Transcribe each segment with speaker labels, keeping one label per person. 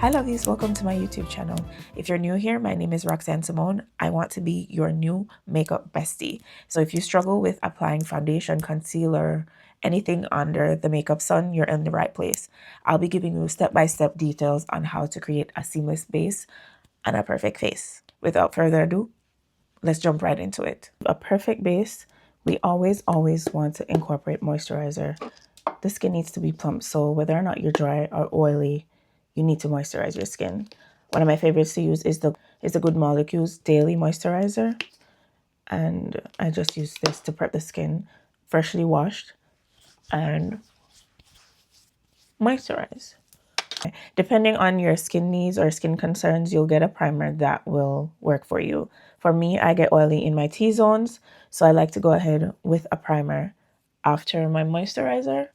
Speaker 1: Hi Lovies, welcome to my YouTube channel. If you're new here, my name is Roxanne Simone. I want to be your new makeup bestie. So if you struggle with applying foundation, concealer, anything under the makeup sun, you're in the right place. I'll be giving you step-by-step details on how to create a seamless base and a perfect face. Without further ado, let's jump right into it. A perfect base, we always want to incorporate moisturizer. The skin needs to be plump, so whether or not you're dry or oily, you need to moisturize your skin. One of my favorites to use is the Good Molecules Daily Moisturizer. And I just use this to prep the skin, freshly washed, and moisturize. Depending on your skin needs or skin concerns, you'll get a primer that will work for you. For me, I get oily in my T-zones, so I like to go ahead with a primer after my moisturizer.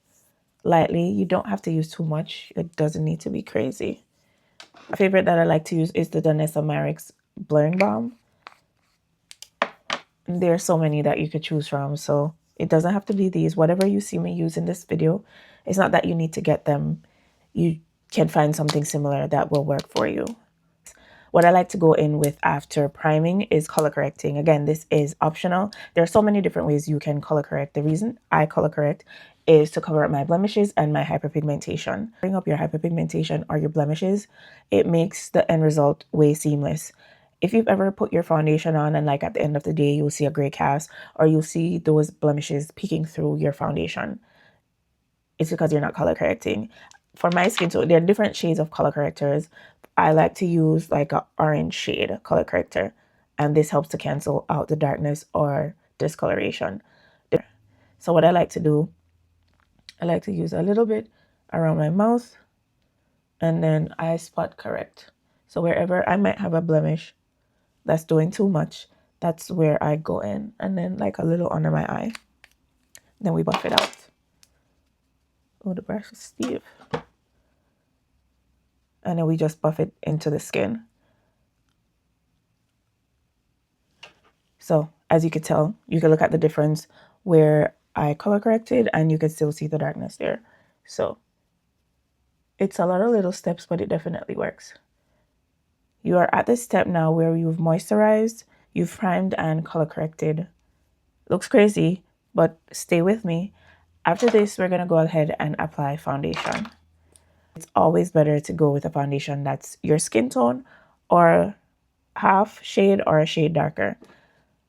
Speaker 1: Lightly, you don't have to use too much. It doesn't need to be crazy. My favorite that I like to use is the Danessa Myricks Blurring Balm. And there are so many that you could choose from, so it doesn't have to be these. Whatever you see me use in this video, it's not that you need to get them. You can find something similar that will work for you. What I like to go in with after priming is color correcting. Again, this is optional. There are so many different ways you can color correct. The reason I color correct is to cover up my blemishes and my hyperpigmentation. Bring up your hyperpigmentation or your blemishes, it makes the end result way seamless. If you've ever put your foundation on and like at the end of the day, you'll see a gray cast or you'll see those blemishes peeking through your foundation, it's because you're not color correcting. For my skin tone, there are different shades of color correctors. I like to use like an orange shade color corrector, and this helps to cancel out the darkness or discoloration. So what I like to do, I like to use a little bit around my mouth, and then I spot correct. So wherever I might have a blemish that's doing too much, that's where I go in, and then like a little under my eye. Then we buff it out. Oh, the brush is stiff. And then we just buff it into the skin. So as you could tell, you can look at the difference where I color corrected and you can still see the darkness there. So it's a lot of little steps, but it definitely works. You are at this step now where you've moisturized, you've primed and color corrected. Looks crazy, but stay with me. After this, we're going to go ahead and apply foundation. It's always better to go with a foundation that's your skin tone or half shade or a shade darker.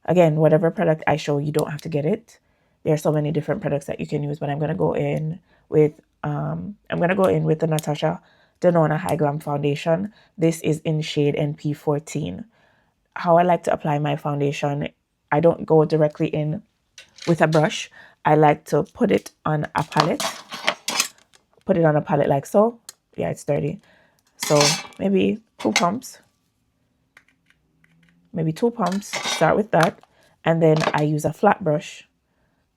Speaker 1: Again, whatever product I show, you don't have to get it. There are so many different products that you can use, but I'm going to go in with the Natasha Denona Hyglam foundation. This is in shade NP14. How I like to apply my foundation, I don't go directly in with a brush. I like to put it on a palette. Put it on a palette like so. Yeah, it's dirty. So maybe 2 pumps. Maybe 2 pumps. Start with that. And then I use a flat brush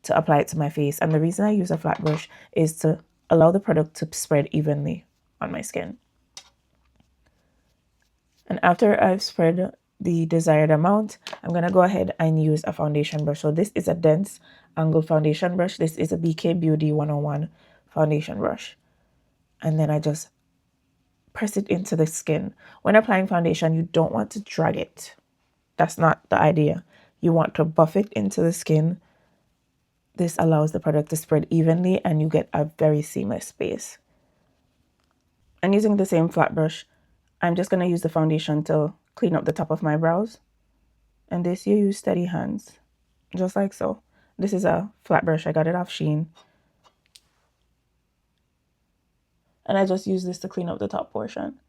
Speaker 1: to apply it to my face. And the reason I use a flat brush is to allow the product to spread evenly on my skin. And after I've spread the desired amount, I'm going to go ahead and use a foundation brush. So this is a dense angled foundation brush. This is a BK Beauty 101 foundation brush. And then I just press it into the skin. When applying foundation, you don't want to drag it. That's not the idea. You want to buff it into the skin. This allows the product to spread evenly and you get a very seamless base. And using the same flat brush, I'm just going to use the foundation to clean up the top of my brows. And this you use steady hands, just like so. This is a flat brush. I got it off Shein. And I just use this to clean up the top portion.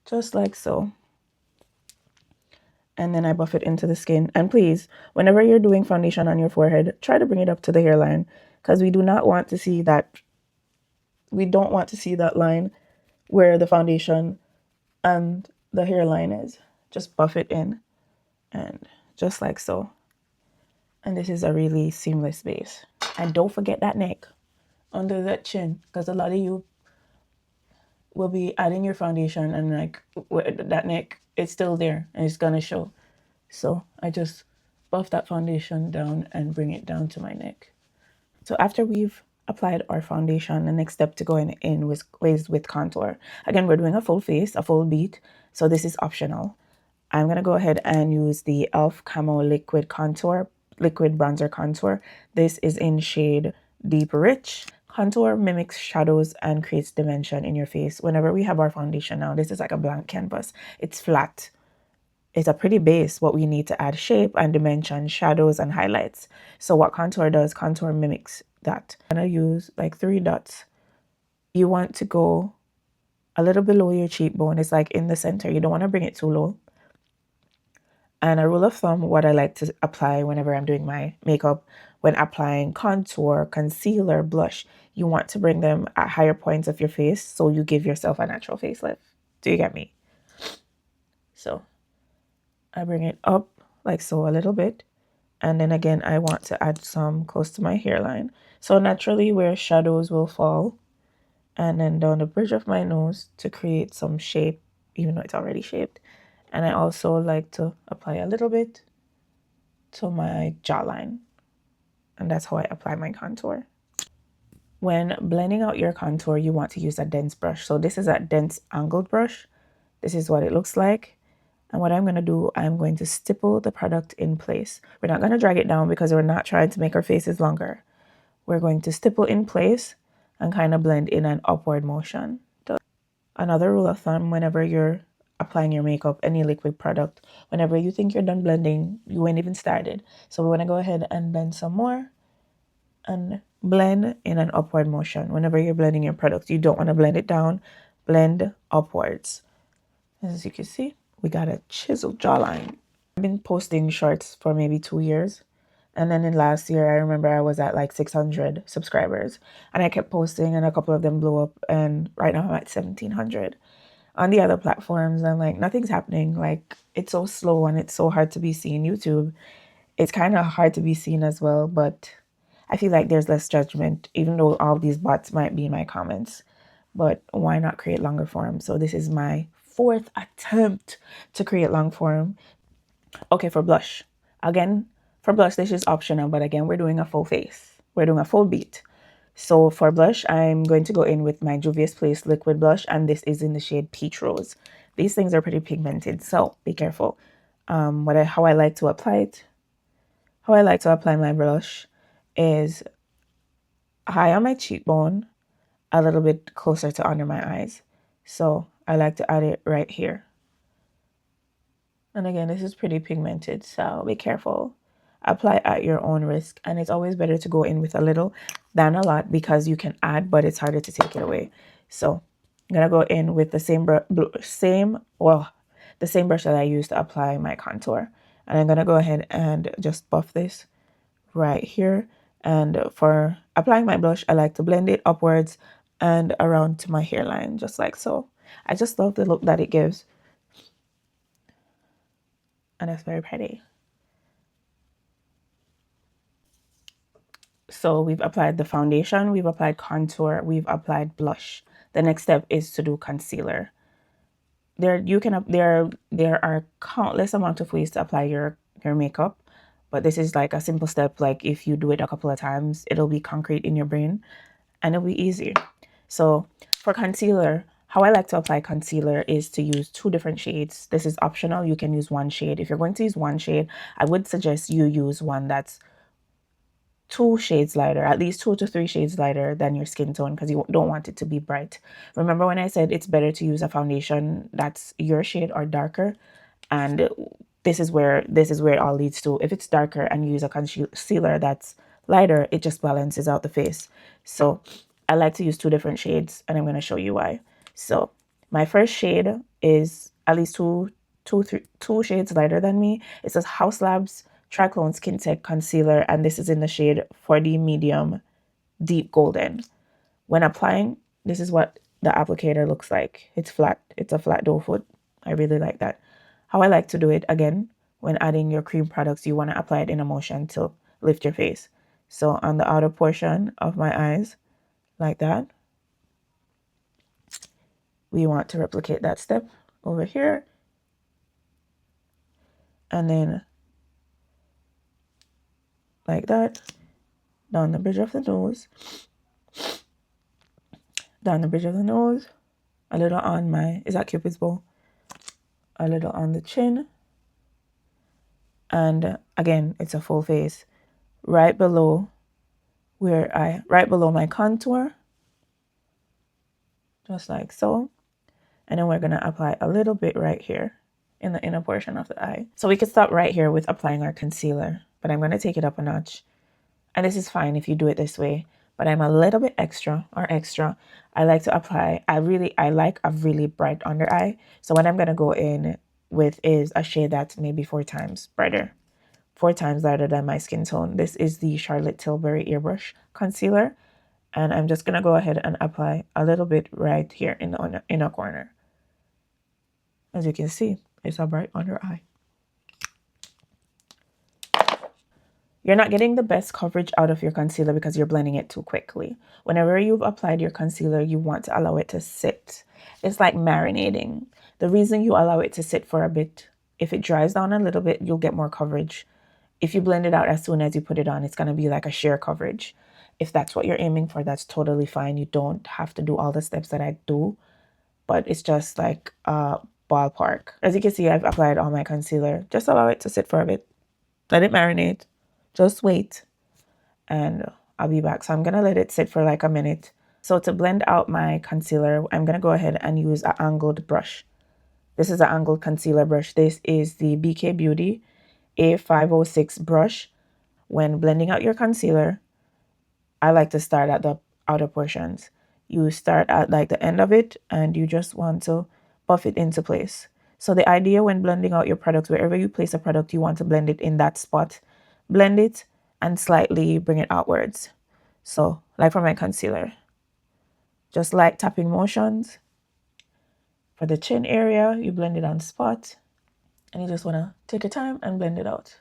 Speaker 1: Just like so. And then I buff it into the skin. And please, whenever you're doing foundation on your forehead, try to bring it up to the hairline, because we do not want to see that. We don't want to see that line where the foundation and the hairline is. Just buff it in, and just like so. And this is a really seamless base. And don't forget that neck under that chin, because a lot of you will be adding your foundation and like that neck, it's still there and it's gonna show. So I just buff that foundation down and bring it down to my neck. So after we've applied our foundation, the next step to go in is with contour. Again, we're doing a full face, a full beat, so this is optional. I'm going to go ahead and use the e.l.f. Camo Liquid Bronzer Contour. This is in shade Deep Rich. Contour mimics shadows and creates dimension in your face. Whenever we have our foundation now, this is like a blank canvas. It's flat. It's a pretty base, but we need to add shape and dimension, shadows and highlights. So what contour does, contour mimics that. I'm going to use like 3 dots. You want to go a little below your cheekbone. It's like in the center. You don't want to bring it too low. And a rule of thumb, what I like to apply whenever I'm doing my makeup, when applying contour, concealer, blush, you want to bring them at higher points of your face so you give yourself a natural facelift. Do you get me? So I bring it up like so a little bit. And then again, I want to add some close to my hairline. So naturally where shadows will fall. And then down the bridge of my nose to create some shape, even though it's already shaped. And I also like to apply a little bit to my jawline. And that's how I apply my contour. When blending out your contour, you want to use a dense brush. So this is a dense angled brush. This is what it looks like. And what I'm going to do, I'm going to stipple the product in place. We're not going to drag it down because we're not trying to make our faces longer. We're going to stipple in place and kind of blend in an upward motion. Another rule of thumb, whenever you're applying your makeup, any liquid product, whenever you think you're done blending, you ain't even started. So we want to go ahead and blend some more and blend in an upward motion. Whenever you're blending your product, you don't want to blend it down, blend upwards. As you can see, we got a chiseled jawline. I've been posting shorts for maybe 2 years. And then in last year, I remember I was at like 600 subscribers. And I kept posting and a couple of them blew up. And right now I'm at 1,700. On the other platforms, I'm like, nothing's happening. Like, it's so slow and it's so hard to be seen. YouTube, it's kind of hard to be seen as well. But I feel like there's less judgment, even though all these bots might be in my comments. But why not create longer form? So this is my 4th attempt to create long form. Okay, for blush. Again, for blush, this is optional, but again, we're doing a full face. We're doing a full beat. So for blush, I'm going to go in with my Juvias Place liquid blush, and this is in the shade Peach Rose. These things are pretty pigmented, so be careful. How I like to apply it, how I like to apply my blush is high on my cheekbone, a little bit closer to under my eyes. So I like to add it right here. And again, this is pretty pigmented, so be careful. Apply at your own risk. And it's always better to go in with a little than a lot because you can add, but it's harder to take it away. So I'm going to go in with the same brush that I used to apply my contour. And I'm going to go ahead and just buff this right here. And for applying my blush, I like to blend it upwards and around to my hairline, just like so. I just love the look that it gives. And it's very pretty. So we've applied the foundation, we've applied contour, we've applied blush. The next step is to do concealer. There are countless amount of ways to apply your makeup, but this is like a simple step. Like if you do it a couple of times, it'll be concrete in your brain and it'll be easier. So for concealer, how I like to apply concealer is to use 2 different shades. This is optional. You can use 1 shade. If you're going to use 1 shade, I would suggest you use one that's 2 shades lighter, at least 2 to 3 shades lighter than your skin tone, because you don't want it to be bright. Remember when I said it's better to use a foundation that's your shade or darker? And this is where it all leads to. If it's darker and you use a concealer that's lighter, it just balances out the face. So I like to use 2 different shades, and I'm going to show you why. So my first shade is at least two shades lighter than me. It says Haus Labs Triclone Skin Tech Concealer, and this is in the shade 4D Medium Deep Golden. When applying, this is what the applicator looks like. It's flat. It's a flat dough foot. I really like that. How I like to do it, again, when adding your cream products, you want to apply it in a motion to lift your face. So on the outer portion of my eyes, like that, we want to replicate that step over here. And then like that, down the bridge of the nose. down the bridge of the nose, a little on my, is that Cupid's bow? A little on the chin. And again, it's a full face. Right below right below my contour. Just like so. And then we're going to apply a little bit right here in the inner portion of the eye. So we could stop right here with applying our concealer, but I'm going to take it up a notch. And this is fine if you do it this way, but I'm a little bit extra. I like to apply, I like a really bright under eye. So what I'm going to go in with is a shade that's maybe 4 times brighter, 4 times lighter than my skin tone. This is the Charlotte Tilbury Airbrush Concealer. And I'm just going to go ahead and apply a little bit right here in the inner corner. As you can see, it's a bright under eye. You're not getting the best coverage out of your concealer because you're blending it too quickly. Whenever you've applied your concealer, you want to allow it to sit. It's like marinating. The reason you allow it to sit for a bit, if it dries down a little bit, you'll get more coverage. If you blend it out as soon as you put it on, it's going to be like a sheer coverage. If that's what you're aiming for, that's totally fine. You don't have to do all the steps that I do, but it's just like a ballpark. As you can see, I've applied all my concealer. Just allow it to sit for a bit. Let it marinate. Just wait and I'll be back. So I'm going to let it sit for like a minute. So to blend out my concealer, I'm going to go ahead and use an angled brush. This is an angled concealer brush. This is the BK Beauty A506 brush. When blending out your concealer, I like to start at the outer portions. You start at like the end of it and you just want to buff it into place. So the idea when blending out your product, wherever you place a product, you want to blend it in that spot. Blend it and slightly bring it outwards. So like for my concealer, just like tapping motions. For the chin area, you blend it on spot and you just want to take your time and blend it out.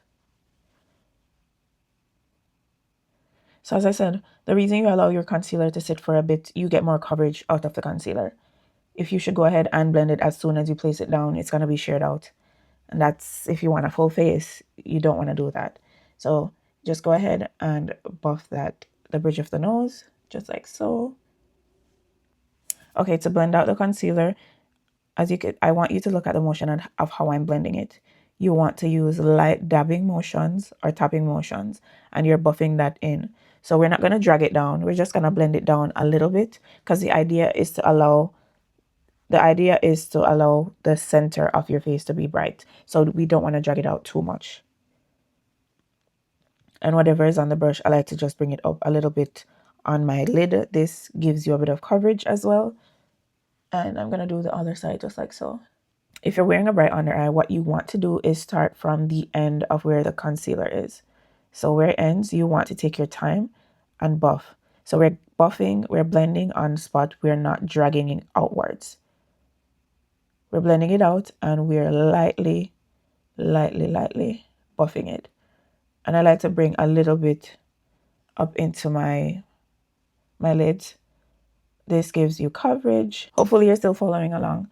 Speaker 1: So as I said, the reason you allow your concealer to sit for a bit, you get more coverage out of the concealer. If you should go ahead and blend it as soon as you place it down, it's going to be sheared out. And that's if you want a full face, you don't want to do that. So just go ahead and buff the bridge of the nose, just like so. Okay, to blend out the concealer, I want you to look at the motion of how I'm blending it. You want to use light dabbing motions or tapping motions, and you're buffing that in. So we're not going to drag it down. We're just going to blend it down a little bit because the idea is to allow the center of your face to be bright. So we don't want to drag it out too much. And whatever is on the brush, I like to just bring it up a little bit on my lid. This gives you a bit of coverage as well. And I'm going to do the other side just like so. If you're wearing a bright under eye, what you want to do is start from the end of where the concealer is. So where it ends, you want to take your time and buff. So we're buffing, we're blending on spot. We're not dragging it outwards. We're blending it out and we're lightly buffing it. And I like to bring a little bit up into my lids. This gives you coverage. Hopefully you're still following along.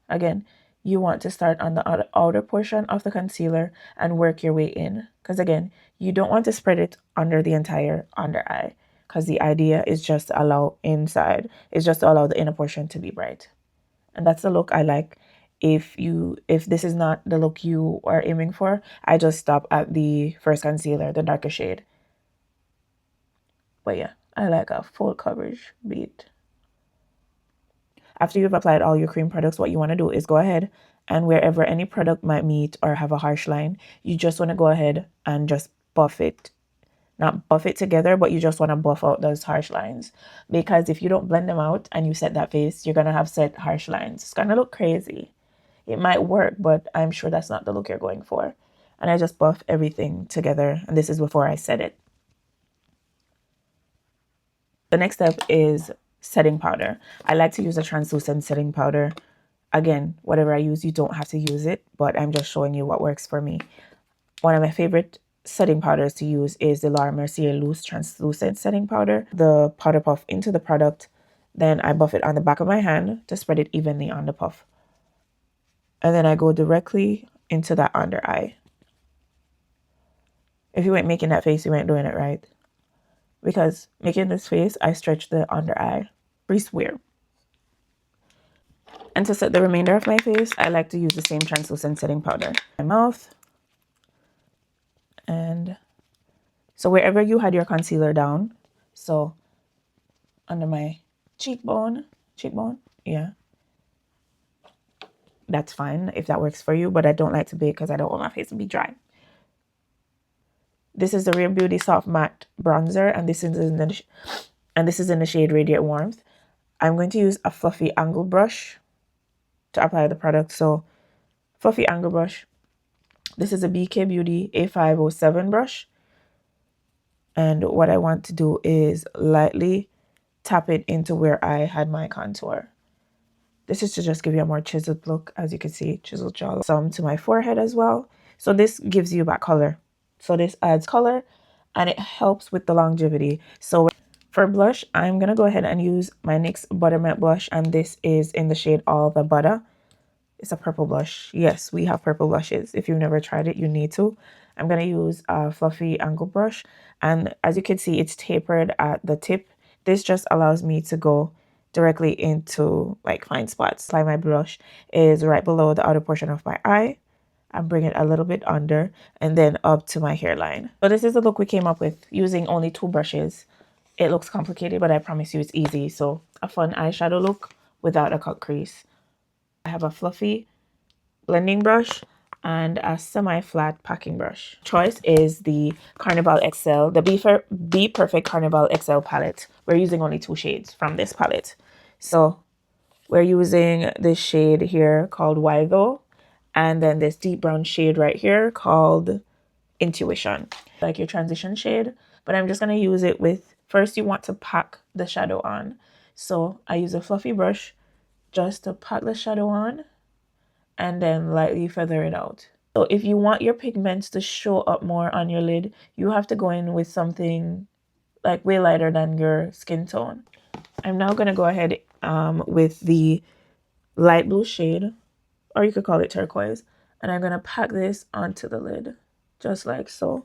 Speaker 1: Again, you want to start on the outer portion of the concealer and work your way in. Because again, you don't want to spread it under the entire under eye. Because the idea is just to allow the inner portion to be bright. And that's the look I like. If this is not the look you are aiming for, I just stop at the first concealer, the darker shade. But yeah, I like a full coverage beat. After you've applied all your cream products, what you want to do is go ahead and wherever any product might meet or have a harsh line, you just want to go ahead and just buff it. Not buff it together, but you just want to buff out those harsh lines. Because if you don't blend them out and you set that face, you're going to have set harsh lines. It's going to look crazy. It might work, but I'm sure that's not the look you're going for. And I just buff everything together. And this is before I set it. The next step is setting powder. I like to use a translucent setting powder. Again, whatever I use, you don't have to use it, but I'm just showing you what works for me. One of my favorite setting powders to use is the Laura Mercier Loose Translucent Setting Powder. The powder puff into the product. Then I buff it on the back of my hand to spread it evenly on the puff. And then I go directly into that under eye. If you weren't making that face, you weren't doing it right. Because making this face, I stretch the under eye. Pretty square. And to set the remainder of my face, I like to use the same translucent setting powder. My mouth. And so wherever you had your concealer down, so under my cheekbone, yeah, that's fine if that works for you, but I don't like to bake because I don't want my face to be dry. This is the Rare Beauty Soft Matte Bronzer, and this is in the shade Radiant Warmth. I'm going to use a fluffy angle brush to apply the product. So fluffy angle brush. This is a BK Beauty A507 brush. And what I want to do is lightly tap it into where I had my contour. This is to just give you a more chiseled look. As you can see, chiseled jaw. Some to my forehead as well. So this gives you back color. So this adds color and it helps with the longevity. So for blush, I'm going to go ahead and use my NYX Buttermilk blush. And this is in the shade All the Butter. It's a purple blush. Yes, we have purple blushes. If you've never tried it, you need to. I'm going to use a fluffy angle brush. And as you can see, it's tapered at the tip. This just allows me to go directly into like fine spots. Like my blush is right below the outer portion of my eye. And bring it a little bit under and then up to my hairline. So this is the look we came up with using only 2 brushes. It looks complicated, but I promise you it's easy. So a fun eyeshadow look without a cut crease. I have a fluffy blending brush and a semi-flat packing brush. Choice is the Carnival XL, the Be Perfect Carnival XL palette. We're using only 2 shades from this palette. So we're using this shade here called Why Though, and then this deep brown shade right here called Intuition. Like your transition shade, but I'm just going to use it with, first you want to pack the shadow on. So I use a fluffy brush just to pat the shadow on and then lightly feather it out. So if you want your pigments to show up more on your lid, you have to go in with something like way lighter than your skin tone. I'm now going to go ahead with the light blue shade, or you could call it turquoise, and I'm going to pack this onto the lid just like so.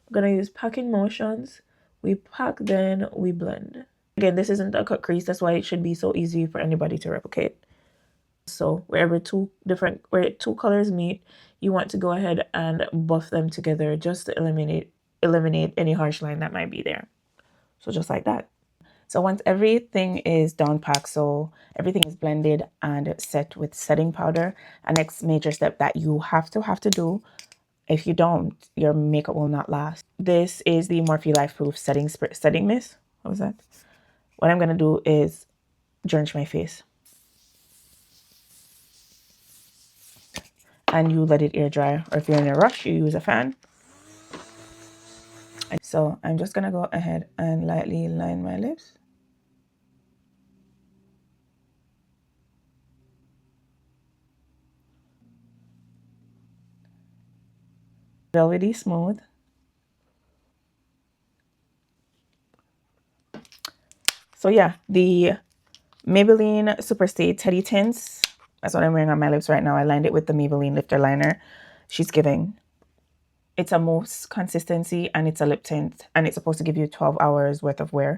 Speaker 1: I'm going to use packing motions. We pack, then we blend. Again, this isn't a cut crease, that's why it should be so easy for anybody to replicate. So where two colors meet, you want to go ahead and buff them together just to eliminate any harsh line that might be there. So just like that. So once everything is down packed, so everything is blended and set with setting powder, a next major step that you have to do, if you don't, your makeup will not last. This is the Morphe Life Proof setting mist. What was that? What I'm gonna do is drench my face. And you let it air dry, or if you're in a rush, you use a fan. So I'm just gonna go ahead and lightly line my lips. Velvety smooth. So yeah, the Maybelline Superstay Teddy Tints. That's what I'm wearing on my lips right now. I lined it with the Maybelline Lifter Liner. She's giving. It's a mousse consistency and it's a lip tint. And it's supposed to give you 12 hours worth of wear.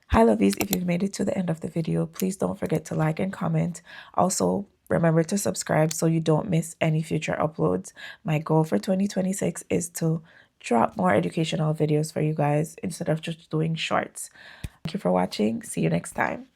Speaker 1: Hi Lovies, if you've made it to the end of the video, please don't forget to like and comment. Also, remember to subscribe so you don't miss any future uploads. My goal for 2026 is to drop more educational videos for you guys instead of just doing shorts. Thank you for watching. See you next time.